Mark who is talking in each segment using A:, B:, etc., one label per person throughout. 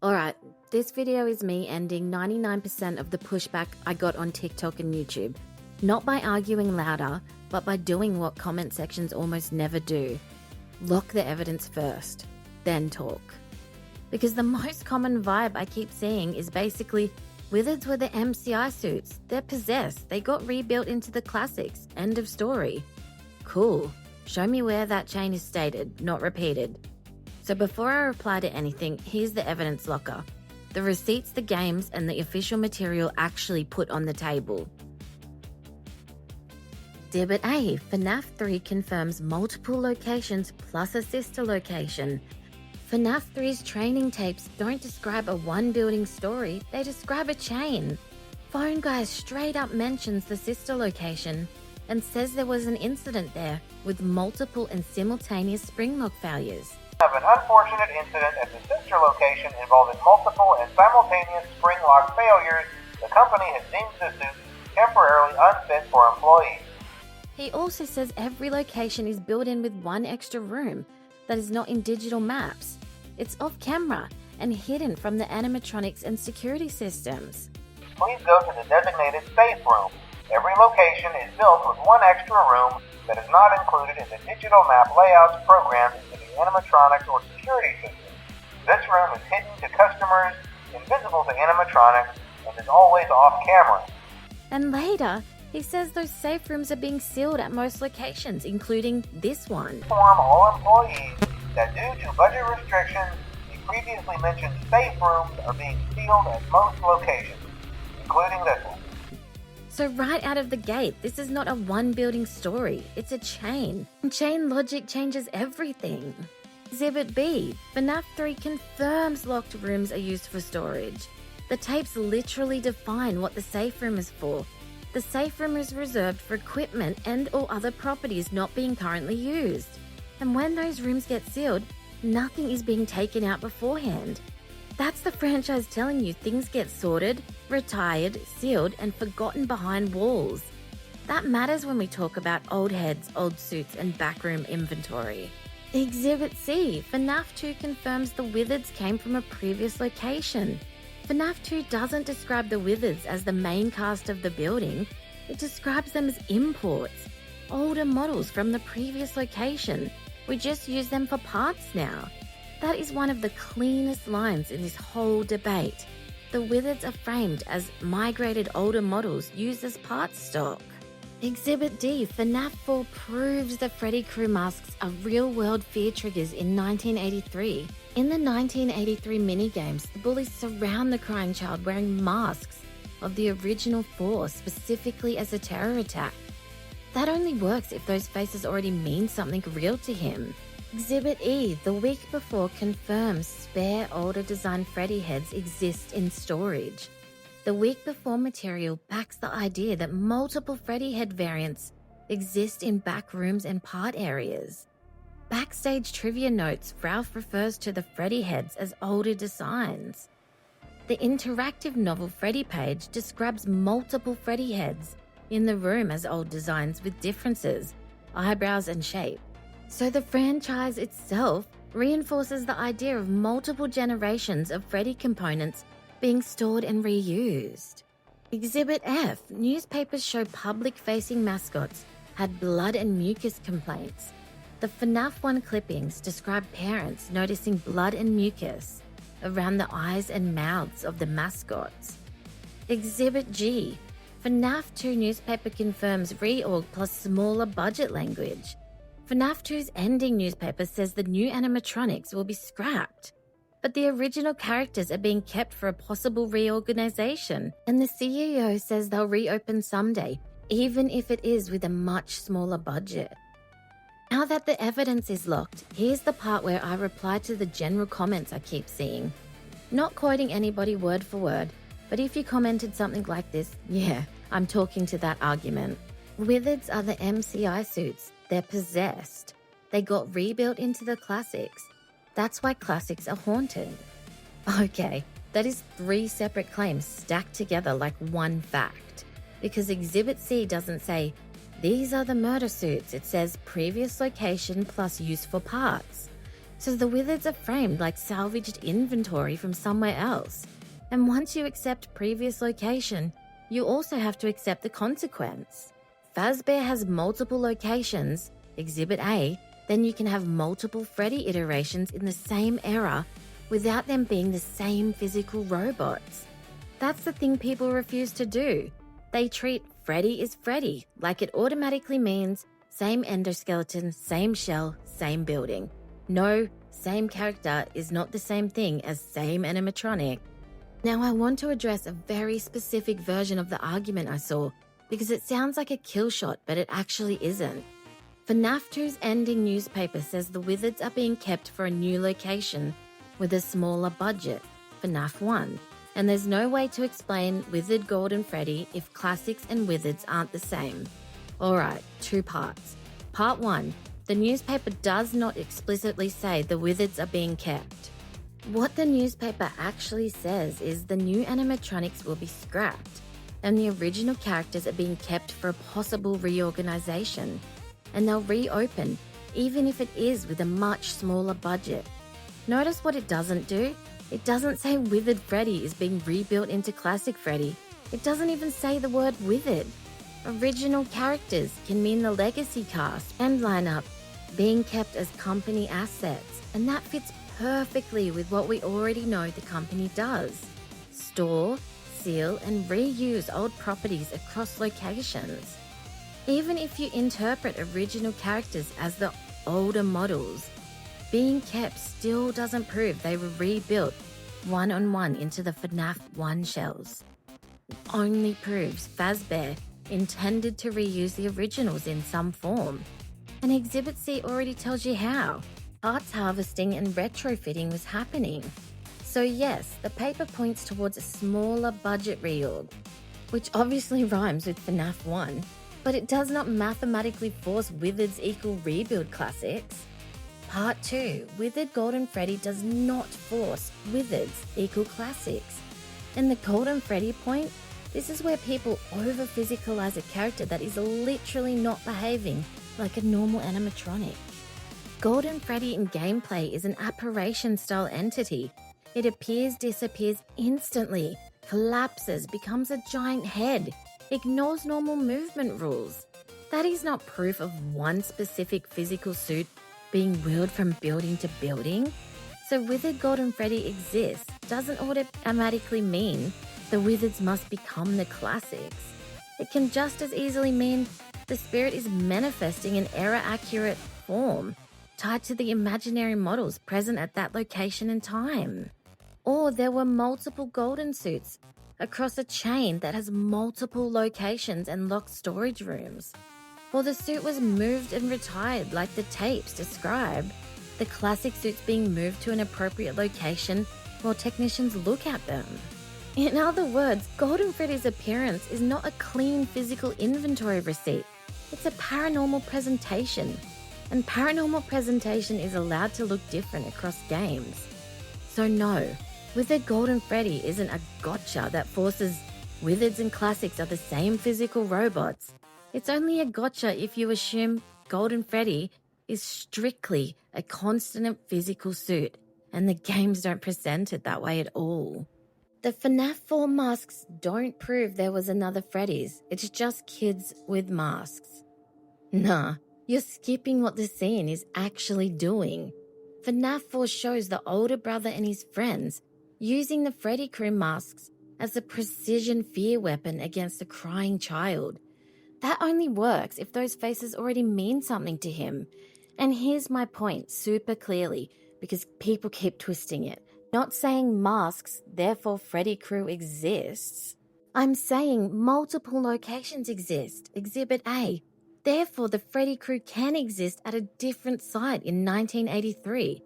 A: Alright, this video is me ending 99% of the pushback I got on TikTok and YouTube. Not by arguing louder, but by doing what comment sections almost never do. Lock the evidence first, then talk. Because the most common vibe I keep seeing is basically, Withereds were the MCI suits, they're possessed, they got rebuilt into the classics, end of story. Cool, show me where that chain is stated, not repeated. So before I reply to anything, here's the evidence locker. The receipts, the games, and the official material actually put on the table. Exhibit A, FNAF 3 confirms multiple locations plus a sister location. FNAF 3's training tapes don't describe a one-building story, they describe a chain. Phone Guy straight up mentions the sister location and says there was an incident there with multiple and simultaneous spring lock failures.
B: Of an unfortunate incident at the sister location involving multiple and simultaneous spring lock failures, the company has deemed the suit temporarily unfit for employees.
A: He also says every location is built in with one extra room that is not in digital maps. It's off camera and hidden from the animatronics and security systems.
B: Please go to the designated safe room. Every location is built with one extra room that is not included in the digital map layouts programmed into the animatronics or security system. This room is hidden to customers, invisible to animatronics, and is always off camera.
A: And later, he says those safe rooms are being sealed at most locations, including this one.
B: Inform all employees that due to budget restrictions, the previously mentioned safe rooms are being sealed at most locations, including this one.
A: So right out of the gate, this is not a one-building story, it's a chain. And chain logic changes everything. Exhibit B, FNAF 3 confirms locked rooms are used for storage. The tapes literally define what the safe room is for. The safe room is reserved for equipment and or other properties not being currently used. And when those rooms get sealed, nothing is being taken out beforehand. That's the franchise telling you things get sorted, retired, sealed, and forgotten behind walls. That matters when we talk about old heads, old suits, and backroom inventory. Exhibit C, FNAF 2 confirms the Withereds came from a previous location. FNAF 2 doesn't describe the Withereds as the main cast of the building, it describes them as imports, older models from the previous location. We just use them for parts now. That is one of the cleanest lines in this whole debate. The Withereds are framed as migrated older models used as parts stock. Exhibit D, FNAF 4 proves the Freddy crew masks are real-world fear triggers in 1983. In the 1983 minigames, the bullies surround the crying child wearing masks of the original 4 specifically as a terror attack. That only works if those faces already mean something real to him. Exhibit E, the week before confirms spare older design Freddy heads exist in storage. The week before material backs the idea that multiple Freddy head variants exist in back rooms and part areas. Backstage trivia notes, Ralph refers to the Freddy heads as older designs. The interactive novel Freddy page describes multiple Freddy heads in the room as old designs with differences, eyebrows and shape. So the franchise itself reinforces the idea of multiple generations of Freddy components being stored and reused. Exhibit F, newspapers show public-facing mascots had blood and mucus complaints. The FNAF 1 clippings describe parents noticing blood and mucus around the eyes and mouths of the mascots. Exhibit G, FNAF 2 newspaper confirms reorg plus smaller budget language. FNAF 2's ending newspaper says the new animatronics will be scrapped, but the original characters are being kept for a possible reorganization, and the CEO says they'll reopen someday, even if it is with a much smaller budget. Now that the evidence is locked, here's the part where I reply to the general comments I keep seeing. Not quoting anybody word for word, but if you commented something like this, yeah, I'm talking to that argument. Withereds are the MCI suits. They're possessed. They got rebuilt into the classics. That's why classics are haunted. Okay, that is 3 separate claims stacked together like one fact. Because Exhibit C doesn't say, these are the murder suits. It says previous location plus useful parts. So the Withereds are framed like salvaged inventory from somewhere else. And once you accept previous location, you also have to accept the consequence. Fazbear has multiple locations, Exhibit A, then you can have multiple Freddy iterations in the same era without them being the same physical robots. That's the thing people refuse to do. They treat Freddy is Freddy, like it automatically means same endoskeleton, same shell, same building. No, same character is not the same thing as same animatronic. Now I want to address a very specific version of the argument I saw because it sounds like a kill shot, but it actually isn't. FNAF 2's ending newspaper says the Withereds are being kept for a new location with a smaller budget, FNAF 1, and there's no way to explain Withered Golden Freddy if classics and Withereds aren't the same. Alright, 2 parts. Part 1. The newspaper does not explicitly say the Withereds are being kept. What the newspaper actually says is the new animatronics will be scrapped, and the original characters are being kept for a possible reorganization, and they'll reopen even if it is with a much smaller budget. Notice what it doesn't do? It doesn't say Withered Freddy is being rebuilt into Classic Freddy. It doesn't even say the word Withered. Original characters can mean the legacy cast and lineup being kept as company assets, and that fits perfectly with what we already know the company does. Store, seal, and reuse old properties across locations. Even if you interpret original characters as the older models, being kept still doesn't prove they were rebuilt one-on-one into the FNAF 1 shells. It only proves Fazbear intended to reuse the originals in some form. And Exhibit C already tells you how. Parts harvesting and retrofitting was happening. So yes, the paper points towards a smaller budget reorg, which obviously rhymes with FNAF 1, but it does not mathematically force Withereds equal rebuild classics. Part 2, Withered Golden Freddy does not force Withereds equal classics. And the Golden Freddy point, this is where people over-physicalize a character that is literally not behaving like a normal animatronic. Golden Freddy in gameplay is an apparition-style entity. It appears, disappears instantly, collapses, becomes a giant head, ignores normal movement rules. That is not proof of one specific physical suit being wheeled from building to building. So Withered Golden Freddy exists doesn't automatically mean the Withereds must become the classics. It can just as easily mean the spirit is manifesting in era-accurate form, tied to the imaginary models present at that location and time. Or there were multiple golden suits across a chain that has multiple locations and locked storage rooms. Or the suit was moved and retired like the tapes describe, the classic suits being moved to an appropriate location while technicians look at them. In other words, Golden Freddy's appearance is not a clean physical inventory receipt. It's a paranormal presentation, and paranormal presentation is allowed to look different across games. So no, Withered Golden Freddy isn't a gotcha that forces Withereds and classics are the same physical robots. It's only a gotcha if you assume Golden Freddy is strictly a constant physical suit, and the games don't present it that way at all. The FNAF 4 masks don't prove there was another Freddy's, it's just kids with masks. Nah, you're skipping what the scene is actually doing. FNAF 4 shows the older brother and his friends using the Freddy crew masks as a precision fear weapon against a crying child. That only works if those faces already mean something to him. And here's my point super clearly, because people keep twisting it. Not saying masks, therefore Freddy crew exists. I'm saying multiple locations exist, Exhibit A. Therefore the Freddy crew can exist at a different site in 1983.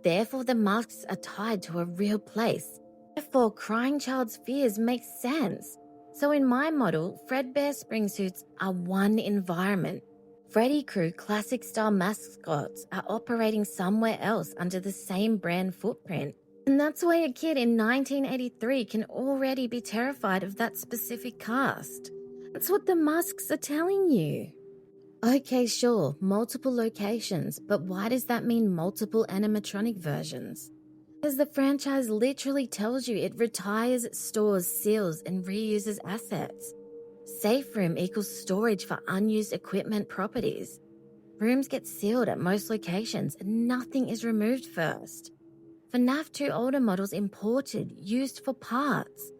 A: Therefore the masks are tied to a real place. Therefore crying child's fears make sense. So in my model, Fredbear spring suits are one environment. Freddy crew classic style mascots are operating somewhere else under the same brand footprint. And that's why a kid in 1983 can already be terrified of that specific cast. That's what the masks are telling you. Okay, sure, multiple locations, but why does that mean multiple animatronic versions? Because the franchise literally tells you it retires, stores, seals, and reuses assets. Safe room equals storage for unused equipment properties. Rooms get sealed at most locations and nothing is removed first. FNAF 2 older models imported, used for parts.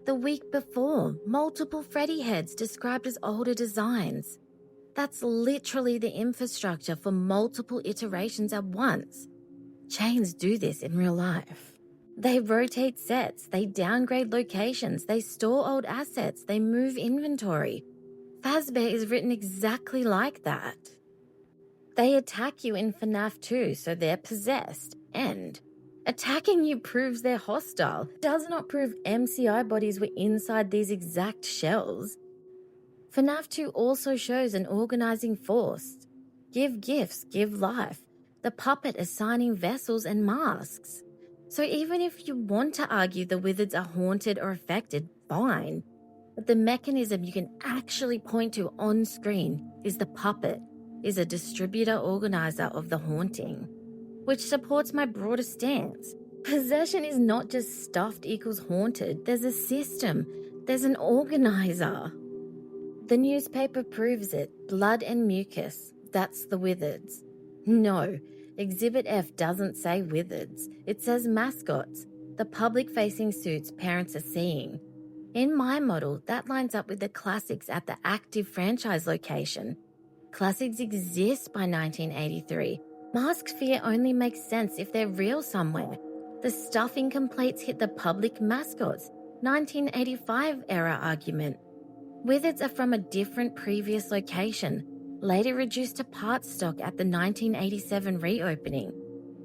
A: The week before, multiple Freddy heads described as older designs. That's literally the infrastructure for multiple iterations at once. Chains do this in real life. They rotate sets, they downgrade locations, they store old assets, they move inventory. Fazbear is written exactly like that. They attack you in FNAF 2, so they're possessed. End. Attacking you proves they're hostile. Does not prove MCI bodies were inside these exact shells. FNAF 2 also shows an organizing force. Give gifts, give life. The puppet assigning vessels and masks. So even if you want to argue the Withereds are haunted or affected, fine. But the mechanism you can actually point to on screen is the puppet, is a distributor organizer of the haunting, which supports my broader stance. Possession is not just stuffed equals haunted. There's a system. There's an organizer. The newspaper proves it. Blood and mucus. That's the Withereds. No, Exhibit F doesn't say Withereds. It says mascots, the public-facing suits parents are seeing. In my model, that lines up with the classics at the active franchise location. Classics exist by 1983. Mask fear only makes sense if they're real somewhere. The stuffing complaints hit the public mascots. 1985 era argument. Withereds are from a different previous location, later reduced to parts stock at the 1987 reopening.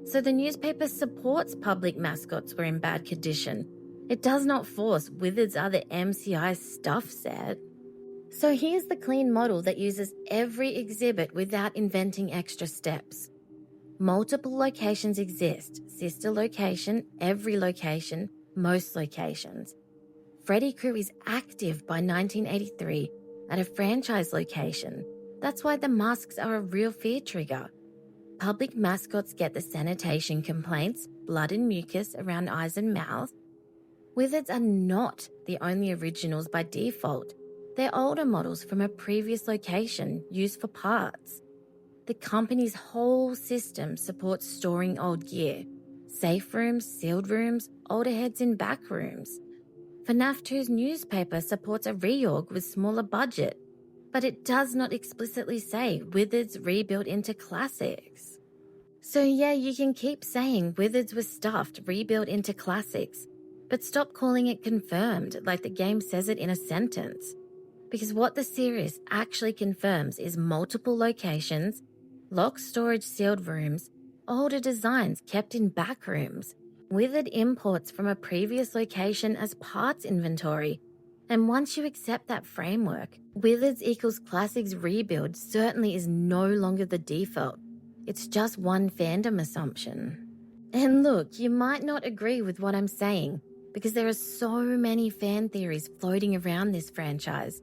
A: So the newspaper supports public mascots were in bad condition. It does not force Withereds are the MCI stuff set. So here's the clean model that uses every exhibit without inventing extra steps. Multiple locations exist: sister location, every location, most locations. Freddy Crew is active by 1983 at a franchise location. That's why the masks are a real fear trigger. Public mascots get the sanitation complaints, blood and mucus around eyes and mouth. Withereds are not the only originals by default. They're older models from a previous location used for parts. The company's whole system supports storing old gear. Safe rooms, sealed rooms, older heads in back rooms. FNAF 2's newspaper supports a reorg with smaller budget, but it does not explicitly say Withereds rebuilt into classics. So yeah, you can keep saying Withereds was stuffed, rebuilt into classics, but stop calling it confirmed like the game says it in a sentence. Because what the series actually confirms is multiple locations, locked storage sealed rooms, older designs kept in back rooms, Withered imports from a previous location as parts inventory. And once you accept that framework, Withereds equals classics rebuild certainly is no longer the default. It's just one fandom assumption. And look, you might not agree with what I'm saying, because there are so many fan theories floating around this franchise.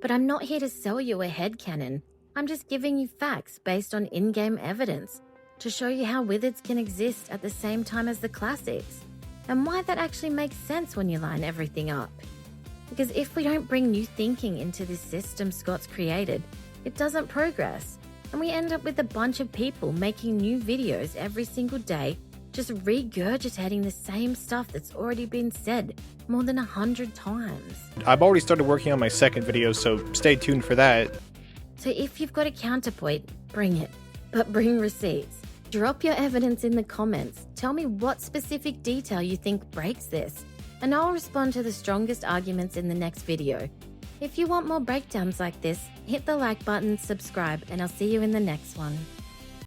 A: But I'm not here to sell you a headcanon. I'm just giving you facts based on in-game evidence to show you how Withereds can exist at the same time as the classics, and why that actually makes sense when you line everything up. Because if we don't bring new thinking into this system Scott's created, it doesn't progress, and we end up with a bunch of people making new videos every single day, just regurgitating the same stuff that's already been said more than 100 times.
C: I've already started working on my second video, so stay tuned for that.
A: So if you've got a counterpoint, bring it, but bring receipts. Drop your evidence in the comments. Tell me what specific detail you think breaks this, and I'll respond to the strongest arguments in the next video. If you want more breakdowns like this, hit the like button, subscribe, and I'll see you in the next one.